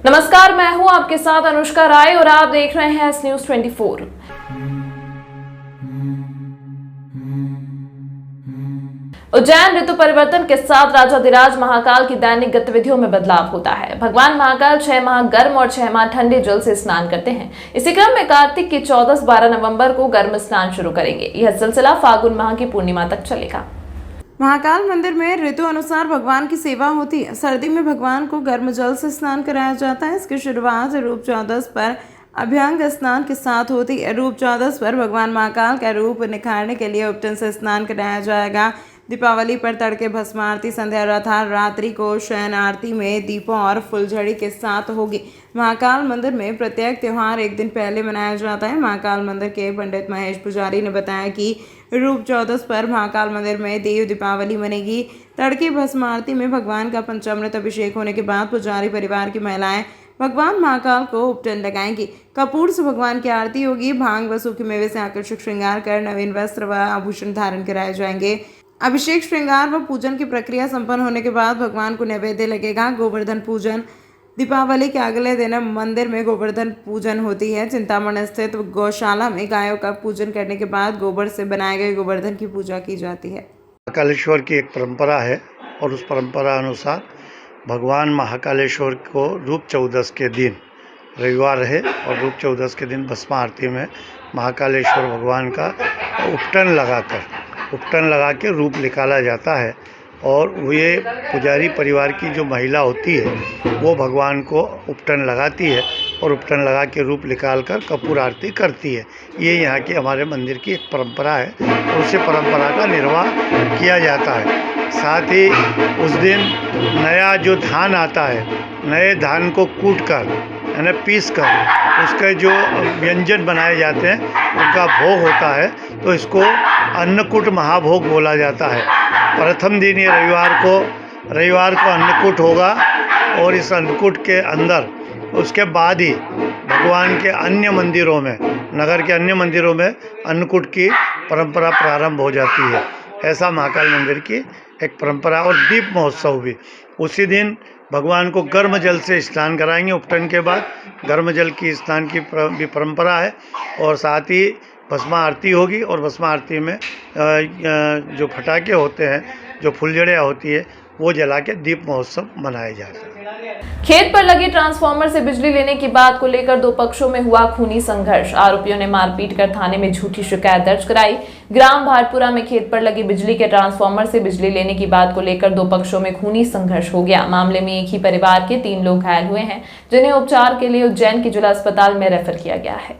नमस्कार, मैं हूं आपके साथ अनुष्का राय और आप देख रहे हैं एस न्यूज 24। उज्जैन ऋतु परिवर्तन के साथ राजाधिराज महाकाल की दैनिक गतिविधियों में बदलाव होता है। भगवान महाकाल 6 माह गर्म और 6 माह ठंडे जल से स्नान करते हैं। इसी क्रम में कार्तिक की 14-12 नवंबर को गर्म स्नान शुरू करेंगे। यह सिलसिला फागुन माह की पूर्णिमा तक चलेगा। महाकाल मंदिर में ऋतु अनुसार भगवान की सेवा होती है। सर्दी में भगवान को गर्म जल से स्नान कराया जाता है। इसकी शुरुआत रूप चौदस पर अभ्यंग स्नान के साथ होती है। रूप चौदस पर भगवान महाकाल का रूप निखारने के लिए उपटन से स्नान कराया जाएगा। दीपावली पर तड़के भस्म आरती, संध्या अर्थात रात्रि को शयन आरती में दीपों और फुलझड़ी के साथ होगी। महाकाल मंदिर में प्रत्येक त्यौहार एक दिन पहले मनाया जाता है। महाकाल मंदिर के पंडित महेश पुजारी ने बताया कि रूप चौदस पर महाकाल मंदिर में देव दीपावली मनेगी। तड़के भस्म आरती में भगवान का पंचामृत अभिषेक होने के बाद पुजारी परिवार की महिलाएं भगवान महाकाल को उपटन लगाएंगी। कपूर से भगवान की आरती होगी। भांग व सूखे मेवे से आकर्षक श्रृंगार कर नवीन वस्त्र व आभूषण धारण कराए जाएंगे। अभिषेक, श्रृंगार व पूजन की प्रक्रिया संपन्न होने के बाद भगवान को नैवेद्य लगेगा। गोवर्धन पूजन, दीपावली के अगले दिन मंदिर में गोवर्धन पूजन होती है। चिंतामणि स्थित गौशाला में गायों का पूजन करने के बाद गोबर से बनाए गए गोवर्धन की पूजा की जाती है। महाकालेश्वर की एक परंपरा है और उस परंपरा अनुसार भगवान महाकालेश्वर को रूप चौदस के दिन रविवार है और रूप चौदस के दिन भस्म आरती में महाकालेश्वर भगवान का उपटन लगा के रूप निकाला जाता है और ये पुजारी परिवार की जो महिला होती है वो भगवान को उपटन लगाती है और उपटन लगा के रूप निकाल कर कपूर आरती करती है। ये यहाँ की हमारे मंदिर की एक परंपरा है और उसी परंपरा का निर्वाह किया जाता है। साथ ही उस दिन नया जो धान आता है, नए धान को कूट कर यानी पीस कर उसके जो व्यंजन बनाए जाते हैं उनका भोग होता है, तो इसको अन्नकूट महाभोग बोला जाता है। प्रथम दिन ये रविवार को अन्नकूट होगा और इस अन्नकूट के अंदर उसके बाद ही भगवान के अन्य मंदिरों में, नगर के अन्य मंदिरों में अन्नकूट की परंपरा प्रारंभ हो जाती है। ऐसा महाकाल मंदिर की एक परंपरा। और दीप महोत्सव भी उसी दिन भगवान को गर्म जल से स्नान कराएंगे। उपटन के बाद गर्म जल की स्नान की भी परंपरा है और साथ ही भस्म आरती होगी और भस्म आरती में जो फटाके होते हैं, जो फुलझड़ियाँ होती है, वो जला के दीप महोत्सव मनाए जाते हैं। खेत पर लगे ट्रांसफार्मर से बिजली लेने की बात को लेकर दो पक्षों में हुआ खूनी संघर्ष। आरोपियों ने मारपीट कर थाने में झूठी शिकायत दर्ज कराई। ग्राम भाटपुरा में खेत पर लगी बिजली के ट्रांसफार्मर से बिजली लेने की बात को लेकर दो पक्षों में खूनी संघर्ष हो गया। मामले में एक ही परिवार के 3 लोग घायल हुए हैं, जिन्हें उपचार के लिए उज्जैन के जिला अस्पताल में रेफर किया गया है।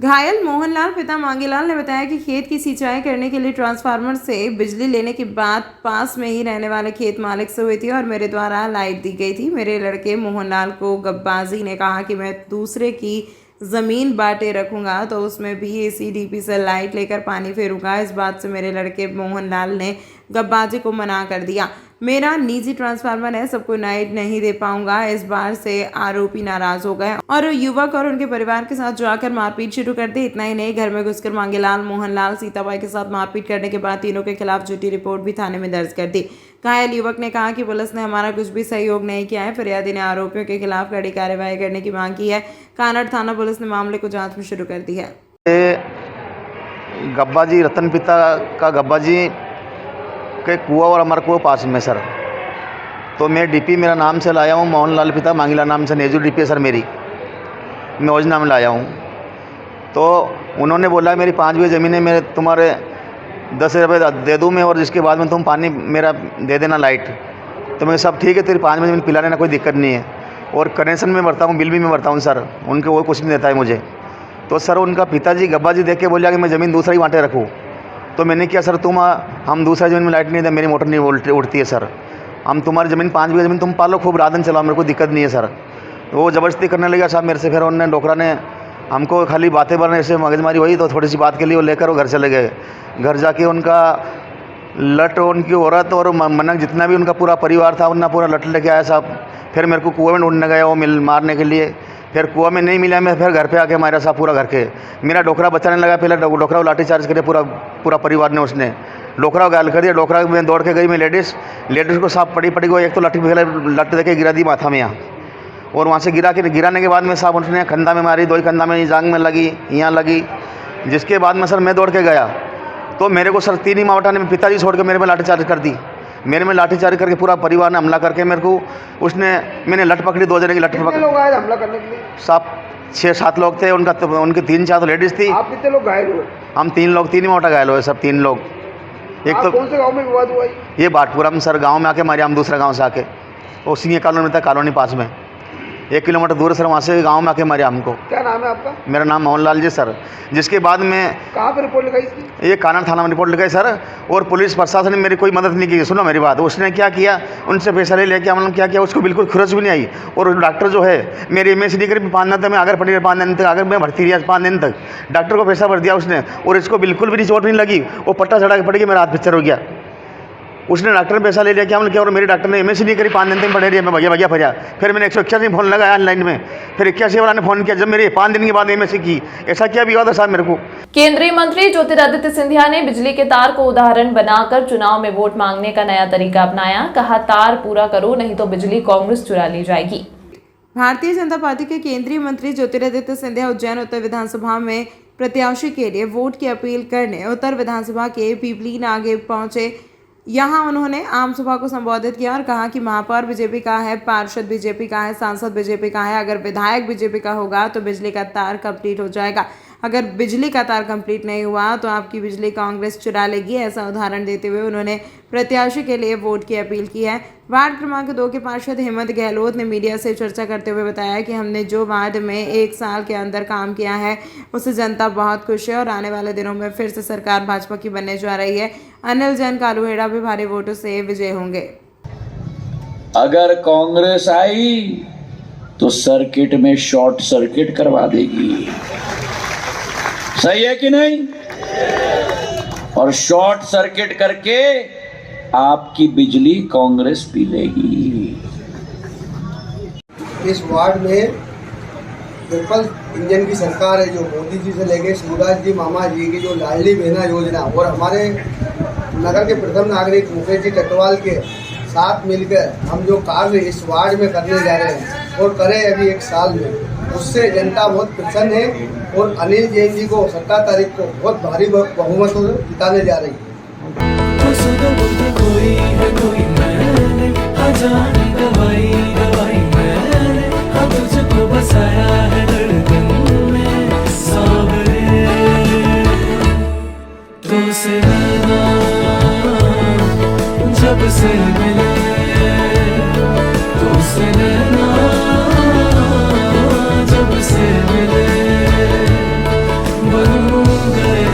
घायल मोहनलाल पिता मांगीलाल ने बताया कि खेत की सिंचाई करने के लिए ट्रांसफार्मर से बिजली लेने की बात पास में ही रहने वाले खेत मालिक से हुई थी और मेरे द्वारा लाइट दी गई थी। मेरे लड़के मोहनलाल को गब्बाजी ने कहा कि मैं दूसरे की ज़मीन बांटे रखूंगा तो उसमें भी एसीडीपी से लाइट लेकर पानी फेरूंगा। इस बात से मेरे लड़के मोहनलाल ने गब्बाजी को मना कर दिया। मेरा निजी ट्रांसफार्मर है, सबको नाइट नहीं दे पाऊंगा। इस बार से आरोपी नाराज हो गए और युवक और उनके परिवार के साथ जाकर मारपीट शुरू कर दी। इतना ही नहीं, घर में घुसकर मांगीलाल, मोहनलाल, सीताबाई के साथ मारपीट करने के बाद तीनों के खिलाफ झूठी रिपोर्ट भी थाने में दर्ज कर दी। घायल युवक ने कहा कि पुलिस ने हमारा कुछ भी सहयोग नहीं किया है। फरियादी ने आरोपियों के खिलाफ कड़ी कार्रवाई करने की मांग की है। कानड़ थाना पुलिस ने मामले को जाँच में शुरू कर दी है। गब्बाजी रतन पिता का गब्बाजी के कुआ और अमर कुआ पास में सर, तो मैं डीपी मेरा नाम से लाया हूँ। मोहनलाल पिता मांगीलाल नाम से नेजू डीपी सर मेरी, मैं उस नाम लाया हूँ। तो उन्होंने बोला मेरी 5 बीघा ज़मीन है, मेरे तुम्हारे 10 रुपये दे दूँ मैं और जिसके बाद में तुम पानी मेरा दे देना लाइट। तो मैं सब ठीक है, तेरी 5 बीघा ज़मीन पिलाने ना कोई दिक्कत नहीं है और कनेक्शन में भरता हूँ, बिल भी मैं भरता हूँ सर, उनके वो कुछ नहीं देता है मुझे। तो सर उनका पिताजी गब्बाजी देख के बोला कि मैं ज़मीन दूसरा ही बांटे रखूँ। तो मैंने किया सर हम दूसरा ज़मीन में लाइट नहीं दे, मेरी मोटर नहीं उड़ती है सर, हम तुम्हारी ज़मीन 5 बीघा ज़मीन तुम पालो, खूब राधन चलाओ, मेरे को दिक्कत नहीं है सर। तो वो ज़बरदस्ती करने लगा साहब मेरे से। फिर उन्होंने डोकरा ने हमको खाली बातें करने ऐसे मगजमारी हुई, तो थोड़ी सी बात के लिए वो लेकर वो घर चले गए। घर जाके उनका लट, उनकी औरत और मनक जितना भी उनका पूरा परिवार था उनका पूरा लट लेके आया साहब। फिर मेरे को कुएं में ढूंढने गया वो मारने के लिए। फिर कुआं में नहीं मिला, मैं फिर घर पे आके मारा साहब पूरा घर के। मेरा डोकरा बचाने लगा, पहले डोकरा लाठी चार्ज करे पूरा परिवार ने, उसने डोकरा गाल कर दिया। डोकरा में दौड़ के गई मैं लेडीज़ को साहब पड़ी गई, एक तो लट देके गिरा दी माथा में यहाँ। और वहाँ से गिराने के बाद में साहब उसने कंधा में मारी, 2 कंधा में, जांग में लगी, यहाँ लगी। जिसके बाद में सर मैं दौड़ के गया तो मेरे को सर 3 ही मावटा ने पिताजी छोड़ के मेरे में लाठीचार्ज कर दी। मेरे में लाठीचार्ज करके पूरा परिवार ने हमला करके मेरे को मैंने लठ पकड़ी, 2 जने की लठ पकड़ी। लोग आए हमला करने के लिए? साहब 6-7 लोग थे, उनके 3-4 तो लेडीज़ थी। आप कितने लोग घायल हुए? हम 3 लोग, 3 ही मावटा घायल हुए सब 3 लोग। एक तो कौन से गांव में विवाद हुआ? ये बाटपुरा में सर गांव में आके मारे, हम दूसरे गांव से आके, वो सिंह कॉलोनी में था, कॉलोनी पास में 1 किलोमीटर दूर सर, वहाँ से गांव में आके मारे हमको। क्या नाम है आपका? मेरा नाम मोहनलाल जी सर। जिसके बाद में कहाँ पे रिपोर्ट लिखाई इसकी? ये कानड़ थाना में रिपोर्ट लिखाई सर, और पुलिस प्रशासन ने मेरी कोई मदद नहीं की। सुनो मेरी बात, उसने क्या किया, उनसे पैसा ले लेके हमने क्या किया, उसको बिल्कुल खुरच भी नहीं आई। और डॉक्टर जो है मेरी MSc डिग्री 5 दिन तक मैं अगर पढ़ी 5 दिन तक, अगर मैं भर्ती रहा 5 दिन तक, डॉक्टर को पैसा भर दिया उसने, और इसको बिल्कुल भी चोट नहीं लगी। वो पट्टा चढ़ा के पड़ गया, मेरा हाथ पिक्चर हो गया। उसने डॉक्टर ने पैसा ले लिया, क्या हमने किया, और मेरे डॉक्टर ने MSc नहीं करी, 5 दिन तक पढ़े रही है, मैं भैया फरिया। फिर मैंने 181 फ़ोन लगाया ऑनलाइन में, फिर 81 वाला ने फ़ोन किया जब मेरे 5 दिन के बाद MSc की। ऐसा क्या भी हुआ था साहब मेरे को। केंद्रीय मंत्री ज्योतिरादित्य सिंधिया ने बिजली के तार को उदाहरण बनाकर चुनाव में वोट मांगने का नया तरीका अपनाया। कहा, तार पूरा करो नहीं तो बिजली कांग्रेस चुरा ली जाएगी। भारतीय जनता पार्टी के केंद्रीय मंत्री ज्योतिरादित्य सिंधिया उज्जैन उत्तर विधानसभा में प्रत्याशी के लिए वोट की अपील करने उत्तर विधानसभा के पीपली नागे पहुंचे। यहां उन्होंने आम सभा को संबोधित किया और कहा कि महापौर बीजेपी का है, पार्षद बीजेपी का है, सांसद बीजेपी का है, अगर विधायक बीजेपी का होगा तो बिजली का तार कंप्लीट हो जाएगा। अगर बिजली का तार कंप्लीट नहीं हुआ तो आपकी बिजली कांग्रेस चुरा लेगी। ऐसा उदाहरण देते हुए उन्होंने प्रत्याशी के लिए वोट की अपील की है। वार्ड क्रमांक 2 के पार्षद हेमंत गहलोत ने मीडिया से चर्चा करते हुए बताया कि हमने जो वार्ड में 1 साल के अंदर काम किया है उससे जनता बहुत खुश है और आने वाले दिनों में फिर से सरकार भाजपा की बनने जा रही है। अनिल जैन कालूहेड़ा भी भारी वोटों से विजय होंगे। अगर कांग्रेस आई तो सर्किट में शॉर्ट सर्किट करवा देगी, सही है कि नहीं? और शॉर्ट सर्किट करके आपकी बिजली कांग्रेस पी लेगी। इस वार्ड में ट्रिपल इंजन की सरकार है, जो मोदी जी से लेके शिवराज जी मामा जी की जो लाडली बहना योजना और हमारे नगर के प्रथम नागरिक मुकेश जी कटवाल के साथ मिलकर हम जो कार्य इस वार्ड में करने जा रहे हैं और करें अभी 1 साल में, उससे जनता बहुत प्रसन्न है और अनिल जैन जी को 17 तारीख को बहुत भारी बहुमत से जिताने जा रही है। जब से मिले तो से नैना, जब से मिले बन गए।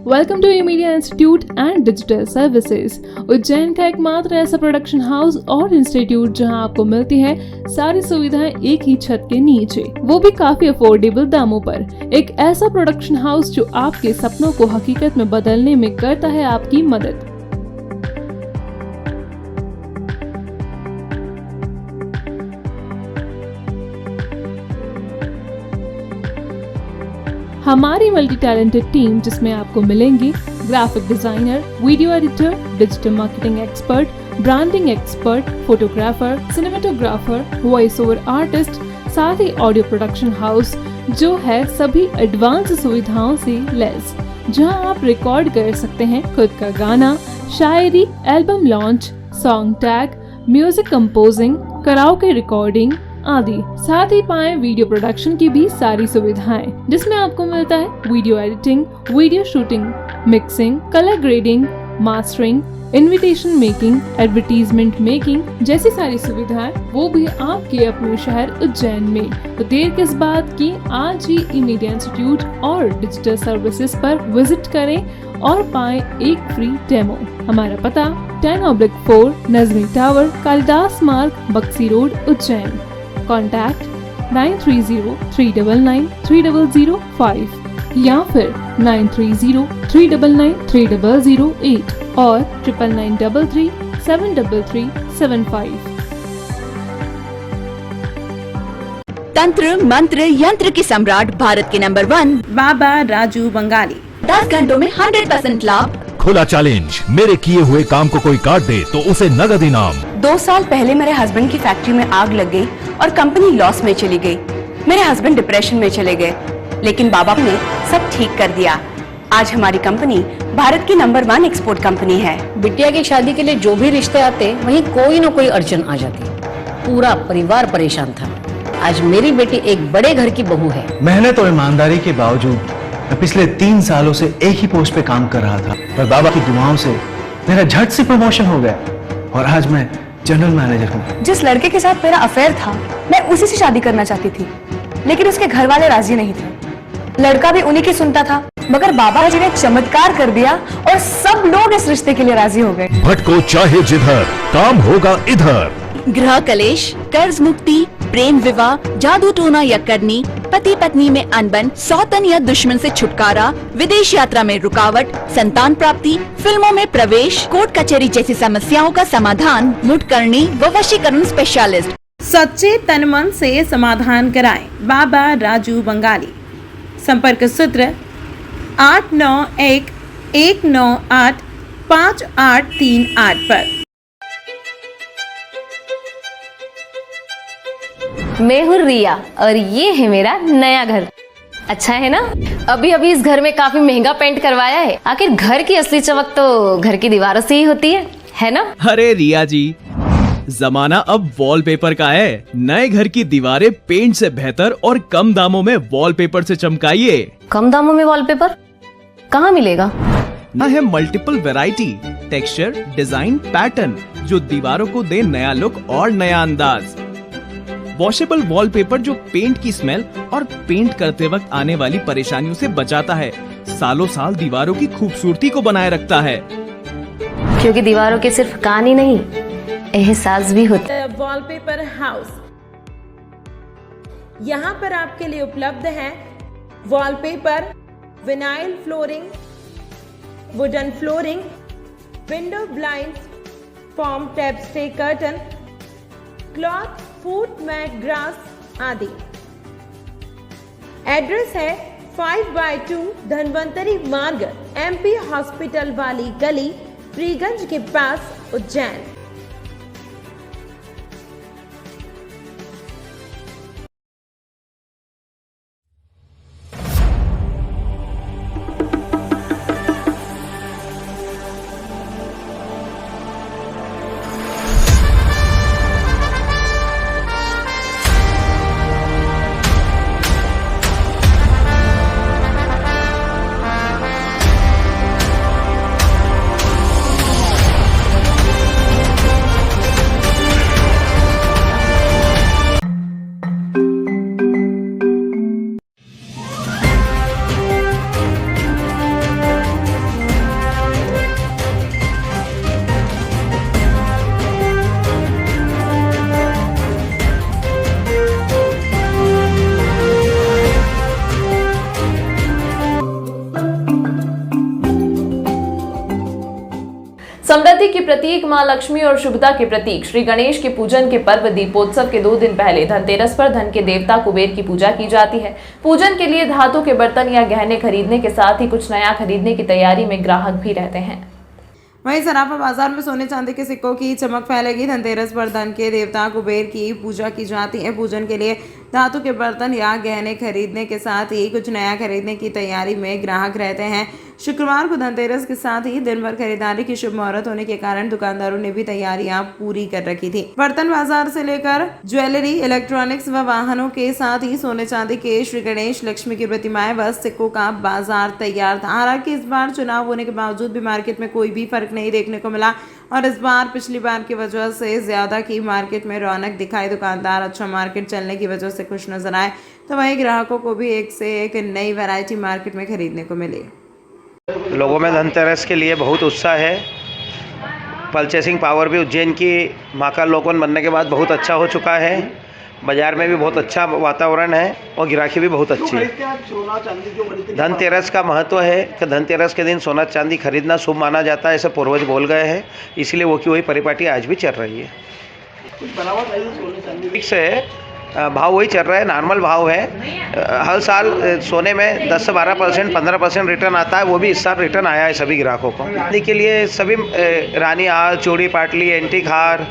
Welcome to media institute and digital services, Ujjain का एकमात्र ऐसा प्रोडक्शन हाउस और इंस्टीट्यूट जहां आपको मिलती है सारी सुविधाएं एक ही छत के नीचे, वो भी काफी अफोर्डेबल दामों पर। एक ऐसा प्रोडक्शन हाउस जो आपके सपनों को हकीकत में बदलने में करता है आपकी मदद। हमारी मल्टी टैलेंटेड टीम, जिसमें आपको मिलेंगे graphic designer, video editor, digital marketing expert, branding expert, photographer, cinematographer, voice over artist, साथ ही ऑडियो प्रोडक्शन हाउस जो है सभी एडवांस सुविधाओं से लैस, जहां आप रिकॉर्ड कर सकते हैं खुद का गाना, शायरी, album launch, song tag, music composing, karaoke recording आदि। साथ ही पाएं वीडियो प्रोडक्शन की भी सारी सुविधाएं, जिसमें आपको मिलता है video editing, video shooting, mixing, colour grading, mastering, invitation making, advertisement making जैसी सारी सुविधाएं, वो भी आपके अपने शहर उज्जैन में। तो देर किस बात की, आज ही ई मीडिया इंस्टीट्यूट और डिजिटल सर्विसेज पर विजिट करें और पाएं एक फ्री डेमो। हमारा पता 10/4 नजमी टावर, कालिदास मार्ग, बक्सी रोड, उज्जैन। कॉन्टैक्ट 9303993005 या फिर 9303993008 और 9933373375। तंत्र मंत्र यंत्र के सम्राट भारत के नंबर 1 बाबा राजू बंगाली। 10 घंटों में 100% लाभ। खुला चैलेंज, मेरे किए हुए काम को कोई काट दे तो उसे नगद इनाम। 2 साल पहले मेरे हस्बैंड की फैक्ट्री में आग लग गई और कंपनी लॉस में चली गई। मेरे हस्बैंड डिप्रेशन में चले गए, लेकिन बाबा ने सब ठीक कर दिया। आज हमारी कंपनी भारत की नंबर 1 एक्सपोर्ट कंपनी है। बिटिया की शादी के लिए जो भी रिश्ते आते वहीं कोई न कोई अड़चन आ जाती। पूरा परिवार परेशान था। आज मेरी बेटी एक बड़े घर की बहू है। मेहनत और ईमानदारी के बावजूद मैं पिछले 3 सालों से एक ही पोस्ट पे काम कर रहा था, पर बाबा की दुआओं से मेरा झट से प्रमोशन हो गया और आज मैं जनरल मैनेजर हूँ। जिस लड़के के साथ मेरा अफेयर था, मैं उसी से शादी करना चाहती थी, लेकिन उसके घर वाले राजी नहीं थे। लड़का भी उन्हीं की सुनता था, मगर बाबा जी ने चमत्कार कर दिया और सब लोग इस रिश्ते के लिए राजी हो गए। भटको चाहे जिधर, काम होगा इधर। गृह कलेश, कर्ज मुक्ति, प्रेम विवाह, जादू टोना या करनी, पति पत्नी में अनबन, सौतन या दुश्मन से छुटकारा, विदेश यात्रा में रुकावट, संतान प्राप्ति, फिल्मों में प्रवेश, कोर्ट कचहरी जैसी समस्याओं का समाधान मुटकरणी व वशीकरण स्पेशलिस्ट। सच्चे तन मन से समाधान कराएं बाबा राजू बंगाली। संपर्क सूत्र 8911985838 पर। मैं हूँ रिया और ये है मेरा नया घर। अच्छा है ना? अभी अभी इस घर में काफी महंगा पेंट करवाया है। आखिर घर की असली चमक तो घर की दीवारों से ही होती है ना? अरे रिया जी, जमाना अब वॉलपेपर का है। नए घर की दीवारें पेंट से बेहतर और कम दामों में वॉलपेपर से चमकाइए। कम दामों में वॉलपेपर कहाँ मिलेगा? ना है multiple variety, texture, design, pattern जो दीवारों को दे नया लुक और नया अंदाज। वॉशेबल वॉलपेपर जो पेंट की स्मेल और पेंट करते वक्त आने वाली परेशानियों से बचाता है, सालों साल दीवारों की खूबसूरती को बनाए रखता है। क्योंकि दीवारों के सिर्फ कान ही नहीं, एहसास भी होता है। वॉलपेपर हाउस, यहाँ पर आपके लिए उपलब्ध है wallpaper, vinyl flooring, wooden flooring, window blinds, form tap stay curtain, cloth, foot mat, grass आदि। एड्रेस है 5/2 धनवंतरी मार्ग, MP हॉस्पिटल वाली गली, फ्रीगंज के पास, उज्जैन। समृद्धि की प्रतीक मां लक्ष्मी और शुभता के प्रतीक श्री गणेश के पूजन के पर्व दीपोत्सव के 2 दिन पहले धनतेरस पर धन के देवता कुबेर की पूजा की जाती है। पूजन के लिए धातु के बर्तन या गहने खरीदने के साथ ही कुछ नया खरीदने की तैयारी में ग्राहक भी रहते हैं। वहीं सराफा बाजार में सोने चांदी के सिक्कों की चमक फैलेगी। धनतेरस पर धन के देवता कुबेर की पूजा की जाती है। पूजन के लिए धातु के बर्तन या गहने खरीदने के साथ ही कुछ नया खरीदने की तैयारी में ग्राहक रहते हैं। शुक्रवार को धनतेरस के साथ ही दिन भर खरीदारी की शुभ मुहूर्त होने के कारण दुकानदारों ने भी तैयारियां पूरी कर रखी थी। बर्तन बाजार से लेकर ज्वेलरी, इलेक्ट्रॉनिक्स व वाहनों के साथ ही सोने चांदी के श्री गणेश, लक्ष्मी की प्रतिमाएं व सिक्कों का बाजार तैयार था। हालांकि इस बार चुनाव होने के बावजूद भी मार्केट में कोई भी फर्क नहीं देखने को मिला और इस बार पिछली बार की वजह से ज्यादा की मार्केट में रौनक दिखाई। दुकानदार अच्छा मार्केट चलने की वजह से खुश नजर आए, तो वहीं ग्राहकों को भी एक से एक नई वैरायटी मार्केट में खरीदने को मिली। लोगों में धनतेरस के लिए बहुत उत्साह है। परचेसिंग पावर भी उज्जैन की महाकाल लोकवन बनने के बाद बहुत अच्छा हो चुका है। बाज़ार में भी बहुत अच्छा वातावरण है और गिराकी भी बहुत अच्छी है। धनतेरस का महत्व है कि धनतेरस के दिन सोना चांदी खरीदना शुभ माना जाता है, ऐसे पूर्वज बोल गए हैं, इसलिए वो की वही परिपाटी आज भी चल रही है। ठीक से भाव वही चल रहा है, नॉर्मल भाव है। हर साल सोने में 10 से 12%, 15% रिटर्न आता है, वो भी इस साल रिटर्न आया है सभी ग्राहकों को। चांदी के लिए सभी रानी हार, चूड़ी, पाटली, एंटीक हार,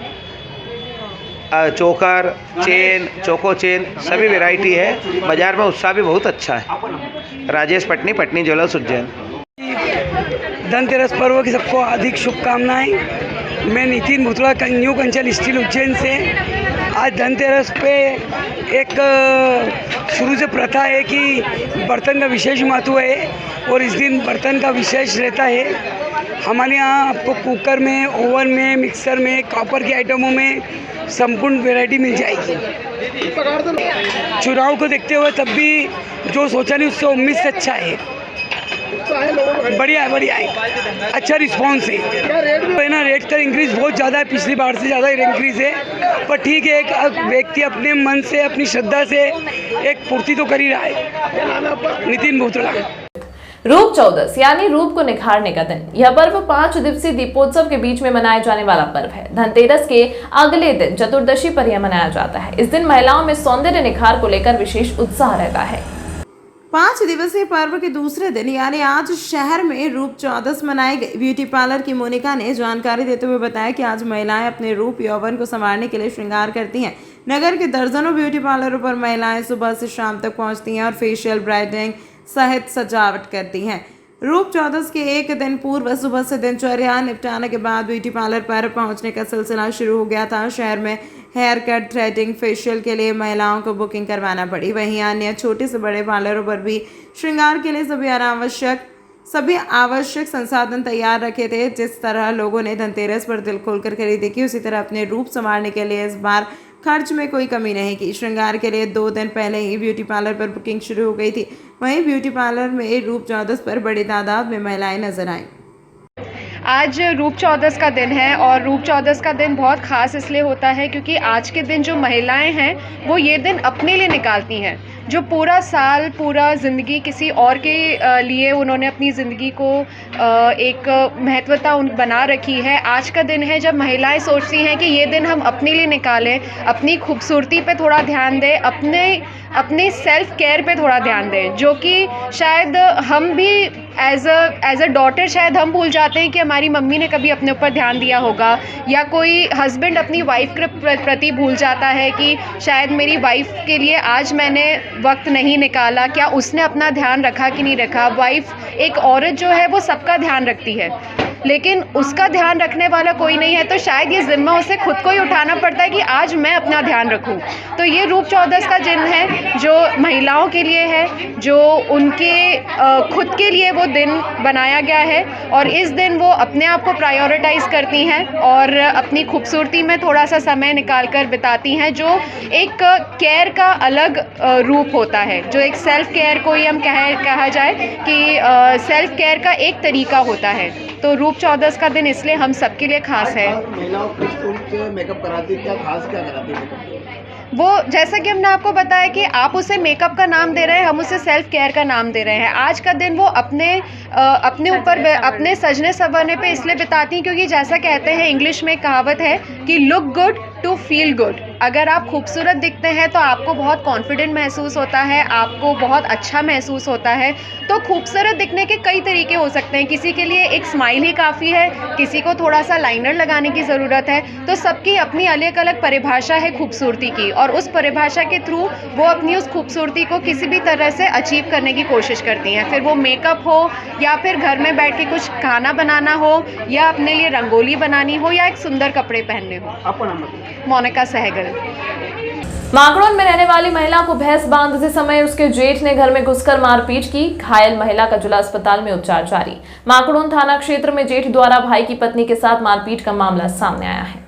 चोकर, चेन, चोको चेन सभी वैरायटी है। बाजार में उत्साह भी बहुत अच्छा है। राजेश पटनी, पटनी ज्वेलर्स उज्जैन। धनतेरस पर्व की सबको अधिक शुभकामनाएं। मैं नितिन भुतड़ा न्यू कंचन स्टील उज्जैन से। आज धनतेरस पे एक शुरू से प्रथा है कि बर्तन का विशेष महत्व है और इस दिन बर्तन का विशेष रहता है। हमारे यहाँ आपको कुकर में, ओवन में, मिक्सर में, कॉपर के आइटमों में संपूर्ण वैरायटी मिल जाएगी। चुनाव को देखते हुए तब भी जो सोचा नहीं उससे उम्मीद से अच्छा है। बढ़िया है, अच्छा रिस्पॉन्स है ना। रेट का इंक्रीज बहुत ज़्यादा है, पिछली बार से ज़्यादा इंक्रीज है, पर ठीक है, एक व्यक्ति अपने मन से, अपनी श्रद्धा से एक पूर्ति तो कर ही रहा है। नितिन भुतड़ा। रूप चौदस यानी रूप को निखारने का दिन। यह पर्व 5 दिवसीय दीपोत्सव के बीच में मनाए जाने वाला पर्व है। धनतेरस के अगले दिन चतुर्दशी पर यह मनाया जाता है। इस दिन महिलाओं में सौंदर्य निखार को लेकर विशेष उत्साह रहता है। 5 दिवसीय पर्व के दूसरे दिन यानी आज शहर में रूप चौदस मनाई गई। ब्यूटी पार्लर की मोनिका ने जानकारी देते हुए बताया कि आज महिलाएं अपने रूप यौवन को संवारने के लिए श्रृंगार करती हैं। नगर के दर्जनों ब्यूटी पार्लरों पर महिलाएं सुबह से शाम तक पहुंचती हैं और फेशियल, ब्राइडनिंग सहित सजावट करती हैं। रूप चौदस के एक दिन पूर्व सुबह से दिनचर्या निपटाने के बाद ब्यूटी पार्लर पर पहुंचने का सिलसिला शुरू हो गया था। शहर में हेयर कट, थ्रेडिंग, फेशियल के लिए महिलाओं को बुकिंग करवाना पड़ी। वहीं अन्य छोटे से बड़े पार्लरों पर भी श्रृंगार के लिए सभी आवश्यक संसाधन तैयार रखे थे। जिस तरह लोगों ने धनतेरस पर दिल खोलकर खरीदी की, उसी तरह अपने रूप संवारने के लिए इस बार खर्च में कोई कमी नहीं की। श्रृंगार के लिए 2 दिन पहले ही ब्यूटी पार्लर पर बुकिंग शुरू हो गई थी। वहीं ब्यूटी पार्लर में रूप चौदस पर बड़ी तादाद में महिलाएं नजर आईं। आज रूप चौदस का दिन है और रूप चौदस का दिन बहुत ख़ास इसलिए होता है क्योंकि आज के दिन जो महिलाएं हैं वो ये दिन अपने लिए निकालती हैं। जो पूरा साल, पूरा ज़िंदगी किसी और के लिए उन्होंने अपनी ज़िंदगी को एक महत्वता बना रखी है। आज का दिन है जब महिलाएं सोचती हैं कि ये दिन हम अपने लिए निकालें, अपनी खूबसूरती पे थोड़ा ध्यान दें, अपने सेल्फ केयर पे थोड़ा ध्यान दें, जो कि शायद हम भी एज अ डॉटर शायद हम भूल जाते हैं कि हमारी मम्मी ने कभी अपने ऊपर ध्यान दिया होगा, या कोई हस्बैंड अपनी वाइफ के प्रति भूल जाता है कि शायद मेरी वाइफ के लिए आज मैंने वक्त नहीं निकाला, क्या उसने अपना ध्यान रखा कि नहीं रखा। वाइफ, एक औरत जो है वो सबका ध्यान रखती है, लेकिन उसका ध्यान रखने वाला कोई नहीं है, तो शायद ये जिम्मा उसे खुद को ही उठाना पड़ता है कि आज मैं अपना ध्यान रखूं। तो ये रूप चौदस का दिन है जो महिलाओं के लिए है, जो उनके खुद के लिए वो दिन बनाया गया है, और इस दिन वो अपने आप को प्रायोरिटाइज करती हैं और अपनी खूबसूरती में थोड़ा सा समय निकाल कर बिताती हैं, जो एक केयर का अलग रूप होता है, जो एक सेल्फ केयर को ही हम कहा जाए कि सेल्फ केयर का एक तरीका होता है। तो रूप चौदस का दिन इसलिए हम सबके लिए खास है। महिलाओं को मेकअप कराती, क्या खास क्या कराती है? वो जैसा कि हमने आपको बताया कि आप उसे मेकअप का नाम दे रहे हैं, हम उसे सेल्फ केयर का नाम दे रहे हैं। आज का दिन वो अपने ऊपर अपने सजने संवरने पे इसलिए बिताती हैं क्योंकि जैसा कहते हैं, इंग्लिश में कहावत है कि look good to feel good. अगर आप खूबसूरत दिखते हैं तो आपको बहुत कॉन्फिडेंट महसूस होता है, आपको बहुत अच्छा महसूस होता है। तो खूबसूरत दिखने के कई तरीके हो सकते हैं। किसी के लिए एक स्माइल ही काफ़ी है, किसी को थोड़ा सा लाइनर लगाने की ज़रूरत है। तो सबकी अपनी अलग अलग परिभाषा है खूबसूरती की, और उस परिभाषा के थ्रू वो अपनी उस खूबसूरती को किसी भी तरह से अचीव करने की कोशिश करती हैं। फिर वो मेकअप हो, या फिर घर में बैठ के कुछ खाना बनाना हो, या अपने लिए रंगोली बनानी हो, या एक सुंदर कपड़े पहनने हो। मोनिका सहगल। माकड़ोन में रहने वाली महिला को भैंस बांधते समय उसके जेठ ने घर में घुसकर मारपीट की। घायल महिला का जिला अस्पताल में उपचार जारी। माकड़ोन थाना क्षेत्र में जेठ द्वारा भाई की पत्नी के साथ मारपीट का मामला सामने आया है।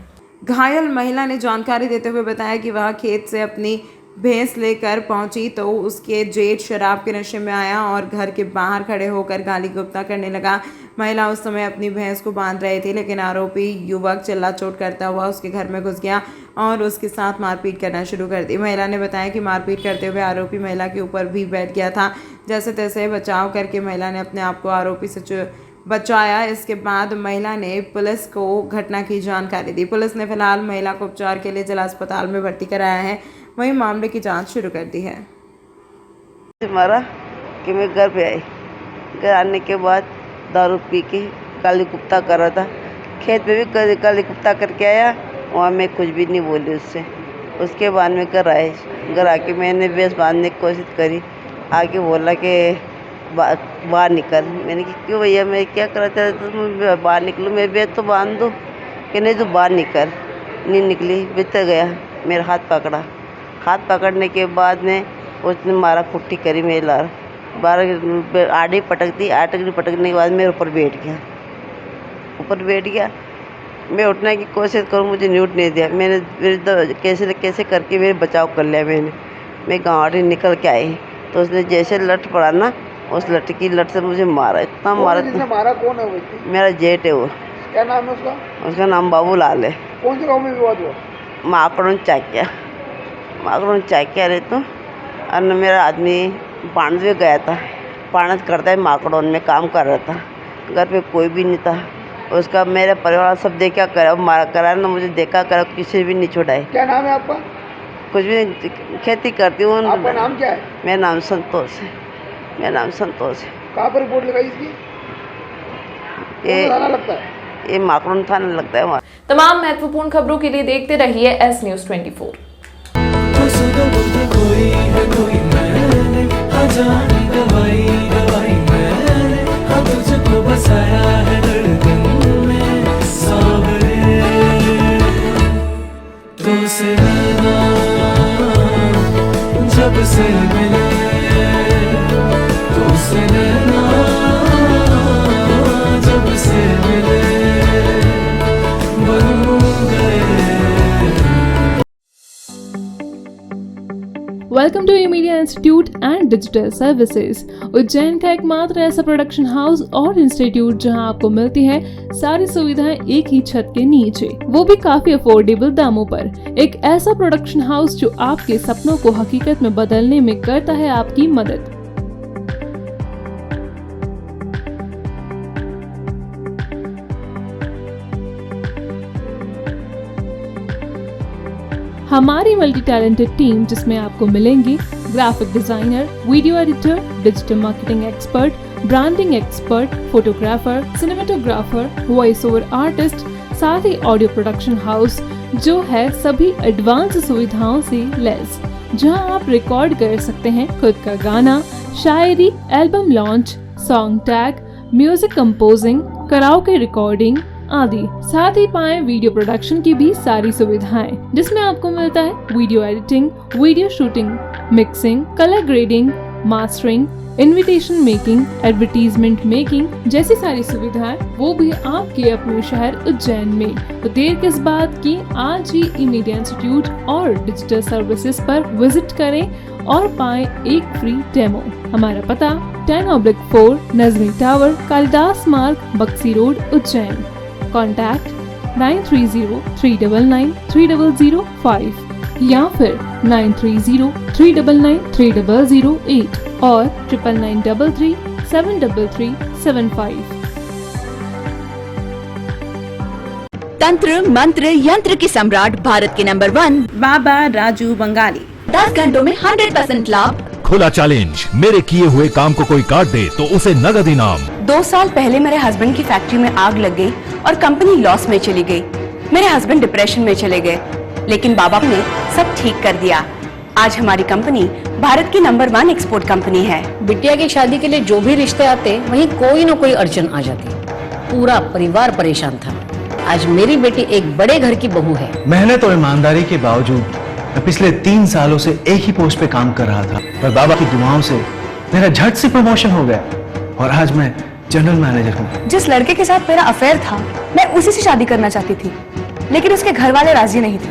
घायल महिला ने जानकारी देते हुए बताया कि वह खेत से अपनी भैंस लेकर पहुंची तो उसके जेठ शराब के नशे में आया और घर के बाहर खड़े होकर गाली गुप्ता करने लगा। महिला उस समय अपनी भैंस को बांध रही थी, लेकिन आरोपी युवक चिल्ला चोट करता हुआ उसके घर में घुस गया और उसके साथ मारपीट करना शुरू कर दी। महिला ने बताया कि मारपीट करते हुए आरोपी महिला के ऊपर भी बैठ गया था। जैसे तैसे बचाव करके महिला ने अपने आप को आरोपी से बचाया। इसके बाद महिला ने पुलिस को घटना की जानकारी दी। पुलिस ने फिलहाल महिला को उपचार के लिए जिला अस्पताल में भर्ती कराया है, वहीं मामले की जांच शुरू कर दी है। मारा कि मैं घर पे आई, घर आने के बाद दारू पी के गाली गुप्ता कर रहा था। खेत में भी गाली गुप्ता करके आया वहाँ मैं कुछ भी नहीं बोली उससे। उसके बाद में घर आए, घर आके मैंने बेस बांधने की कोशिश करी। आके बोला कि बाहर निकल। मैंने कहा क्यों भैया, मैं क्या करा चाहता तो मैं बाहर निकलूँ, मैं बेस तो बांध दूँ। कि नहीं तो बाहर निकल। नहीं निकली, भीतर गया, मेरा हाथ पकड़ा। हाथ पकड़ने के बाद में उसने मारा कुट्टी करी मेरे लार। 12 आड़ी पटकती, आटकनी पटकने के बाद मेरे ऊपर बैठ गया। मैं उठने की कोशिश करूँ, मुझे नहीं उठने दिया। मैंने कैसे करके मेरे बचाव कर लिया। मैं गाँव निकल के आई तो उसने जैसे लट पड़ा ना, उस लट से मुझे मारा, इतना मारा। मारा कौन है वो? मेरा जेठ है वो। क्या नाम है उसका? उसका नाम बाबूलाल है। कौन से गाँव में विवाद हुआ? माकड़ों चाकिया रहे तो। और मेरा आदमी पाणत में गया था, पाणत करता है माकड़ों में काम कर रहा था। घर पे कोई भी नहीं था। उसका मेरे परिवार सब देखा करा ना, मुझे देखा करा, किसी भी नहीं छुड़ाए। क्या नाम है आपका? कुछ भी खेती करती हूँ। आपका नाम क्या है? मेरा नाम संतोष है। कहाँ पर रिपोर्ट लगाई इसकी? थाना लगता है? ये माकड़ों थाना लगता है वहाँ। तमाम महत्वपूर्ण खबरों के लिए देखते रहिए एस न्यूज़ 24। कोई है कोई मैंने अजानी दवाई मैंने अब तुझको बसाया है धड़कन में सावरे। तो से रहना जब से मिले, तो से रहना जब से मिले बन गए। Welcome to E media institute and digital services, Ujjain का एकमात्र ऐसा प्रोडक्शन हाउस और इंस्टीट्यूट जहां आपको मिलती है सारी सुविधाएं एक ही छत के नीचे, वो भी काफी अफोर्डेबल दामों पर। एक ऐसा प्रोडक्शन हाउस जो आपके सपनों को हकीकत में बदलने में करता है आपकी मदद। हमारी मल्टी टैलेंटेड टीम जिसमें आपको मिलेंगे graphic designer, video editor, digital marketing expert, branding expert, photographer, cinematographer, voice over artist, साथ ही ऑडियो प्रोडक्शन हाउस जो है सभी एडवांस सुविधाओं से लैस, जहां आप रिकॉर्ड कर सकते हैं खुद का गाना, शायरी, album launch, song tag, music composing, karaoke recording आदि। साथ ही पाएं वीडियो प्रोडक्शन की भी सारी सुविधाएं, जिसमें आपको मिलता है video editing, video shooting, mixing, colour grading, mastering, invitation making, advertisement making जैसी सारी सुविधाएं, वो भी आपके अपने शहर उज्जैन में। तो देर किस बात की, आज ही ई मीडिया इंस्टीट्यूट और डिजिटल सर्विसेज पर विजिट करें और पाएं एक फ्री डेमो। हमारा पता 10/4 नजमी टावर, कालिदास मार्ग, बक्सी रोड, उज्जैन। कॉन्टैक्ट 9303993005 या फिर 9303993008 और 9933373375। तंत्र मंत्र यंत्र के सम्राट भारत के नंबर 1 बाबा राजू बंगाली। 10 घंटों में 100% लाभ। खुला चैलेंज, मेरे किए हुए काम को कोई काट दे तो उसे नगद इनाम। 2 साल पहले मेरे हस्बैंड की फैक्ट्री में आग लग गई और कंपनी लॉस में चली गई। मेरे हस्बैंड डिप्रेशन में चले गए, लेकिन बाबा ने सब ठीक कर दिया। आज हमारी कंपनी भारत की नंबर 1 एक्सपोर्ट कंपनी है। बिटिया की शादी के लिए जो भी रिश्ते आते वहीं कोई न कोई अड़चन आ जाती, पूरा परिवार परेशान था। आज मेरी बेटी एक बड़े घर की बहू है। मेहनत और ईमानदारी के बावजूद मैं पिछले 3 सालों से एक ही पोस्ट पे काम कर रहा था, पर बाबा की दुआओं से मेरा झट से प्रमोशन हो गया और आज मैं जनरल मैनेजर हूँ। जिस लड़के के साथ मेरा अफेयर था, मैं उसी से शादी करना चाहती थी, लेकिन उसके घर वाले राजी नहीं थे।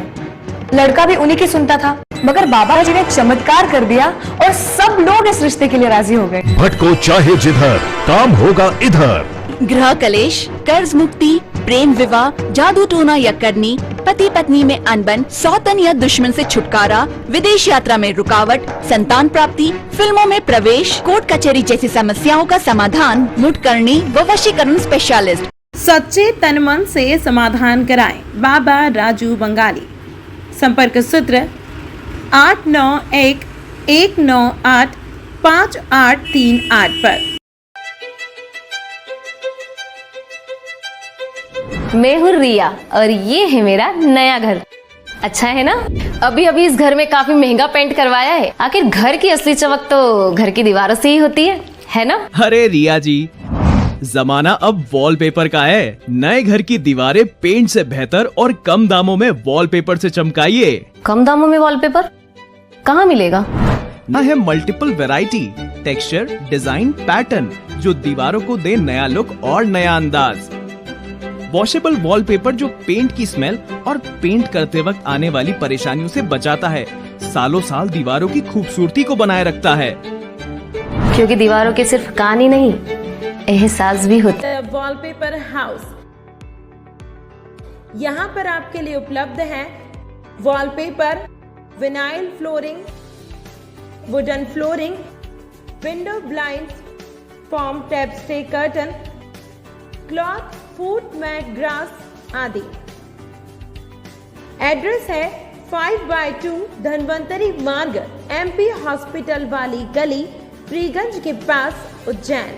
लड़का भी उन्हीं की सुनता था, मगर बाबा जी ने चमत्कार कर दिया और सब लोग इस रिश्ते के लिए राजी हो गए। भटको चाहे जिधर, काम होगा इधर। गृह कलेश, कर्ज मुक्ति, प्रेम विवाह, जादू टोना या करनी, पति पत्नी में अनबन, सौतन या दुश्मन से छुटकारा, विदेश यात्रा में रुकावट, संतान प्राप्ति, फिल्मों में प्रवेश, कोर्ट कचहरी जैसी समस्याओं का समाधान मुठकरणी व वशीकरण स्पेशलिस्ट। सच्चे तन मन से समाधान कराएं बाबा राजू बंगाली। संपर्क सूत्र 8911985838 पर। मैं हूँ रिया और ये है मेरा नया घर। अच्छा है ना? अभी अभी इस घर में काफी महंगा पेंट करवाया है। आखिर घर की असली चमक तो घर की दीवारों से ही होती है ना? अरे रिया जी, जमाना अब वॉलपेपर का है। नए घर की दीवारें पेंट से बेहतर और कम दामों में वॉलपेपर से चमकाइए। कम दामों में वॉलपेपर कहाँ मिलेगा? ना है multiple variety, texture, design, pattern जो दीवारों को दे नया लुक और नया अंदाज। वॉशेबल वॉलपेपर जो पेंट की स्मेल और पेंट करते वक्त आने वाली परेशानियों से बचाता है, सालों साल दीवारों की खूबसूरती को बनाए रखता है। क्योंकि दीवारों के सिर्फ कान ही नहीं, एहसास भी होता है। वॉलपेपर हाउस, यहाँ पर आपके लिए उपलब्ध है wallpaper, vinyl flooring, wooden flooring, window blinds, form tab stay curtain, cloth, foot mat, grass आदि। एड्रेस है 5/2 धनवंतरी मार्ग, MP हॉस्पिटल वाली गली, फ्रीगंज के पास, उज्जैन।